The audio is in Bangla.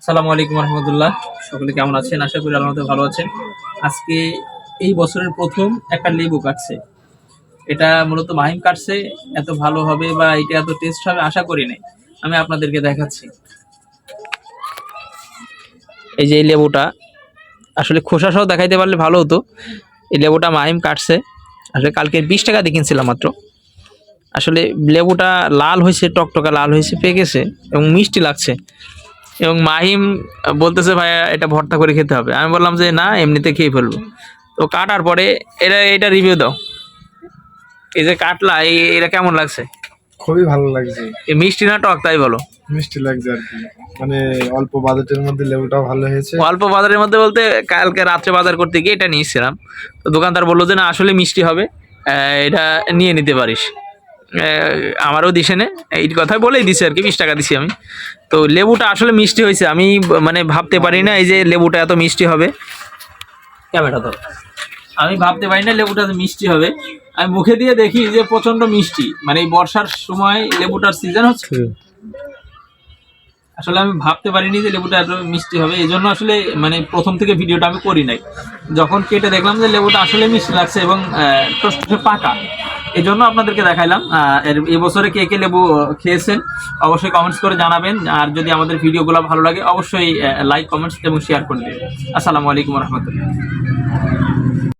আসসালামু আলাইকুম রহমতুল্লাহ। সকলে কেমন আছেন? আশা করি আল্লাহর মধ্যে ভালো আছেন। আজকে এই বছরের প্রথম একটা লেবু কাটছে। এটা মূলত মাহিম কাটছে। এত ভালো হবে বা এটা এত টেস্ট হবে আশা করি নাই। আমি আপনাদেরকে দেখাচ্ছি। এই যে এই লেবুটা আসলে খোসা সহ দেখাইতে পারলে ভালো হতো। এই লেবুটা মাহিম কাটছে। আসলে কালকে 20 টাকা দিয়ে কিনছিলাম মাত্র। আসলে লেবুটা লাল হয়েছে, টকটকা লাল হয়েছে, পেকেছে এবং মিষ্টি লাগছে। এবং মাহিম বলতেছে ভাইয়া এটা ভর্তা করে খেতে হবে। আমি বললাম যে না, এমনিতে খেয়ে ফেলবো। তো কাটার পরে এটা রিভিউ দাও। এই যে কাটলা, এটা কেমন লাগছে? খুবই ভালো লাগছে। এই মিষ্টি না টক তাই বলো? মিষ্টি লাগছে আর কি, মানে অল্প বাজেটের মধ্যে লেবুটাও ভালো হয়েছে। অল্প বাজারের মধ্যে বলতে কালকে রাত্রে বাজার করতে গিয়ে এটা নিয়েছিলাম। তো দোকানদার বললো যে না আসলে মিষ্টি হবে, এটা নিয়ে নিতে পারিস। আমারও দিছে নে, এই কথাই বলেই দিছে আর কি। 20 টাকা দিছি আমি। তো লেবুটা আসলে মিষ্টি হয়েছে। আমি মানে ভাবতে পারি না এই যে লেবুটা এত মিষ্টি হবে। ক্যামেরা ধরো। আমি ভাবতে পারি না লেবুটা এত মিষ্টি হবে। আমি মুখে দিয়ে দেখি যে প্রচন্ড মিষ্টি, মানে এই বর্ষার সময় লেবুটার সিজন হচ্ছে। আসলে আমি ভাবতে পারিনি যে লেবুটা এত মিষ্টি হবে। এই জন্য আসলে মানে প্রথম থেকে ভিডিওটা আমি করি নাই। যখন কেটে দেখলাম যে লেবুটা আসলে মিষ্টি লাগছে এবং টসটসে পাকা, এই জন্য আপনাদেরকে দেখাইলাম। এই বছরে কে কে লেবু খেয়েছেন অবশ্যই কমেন্টস করে জানাবেন। আর যদি আমাদের ভিডিওগুলো ভালো লাগে অবশ্যই লাইক, কমেন্টস এবং শেয়ার করে দেবেন। আসসালামু আলাইকুম রহমতুল্লাহ।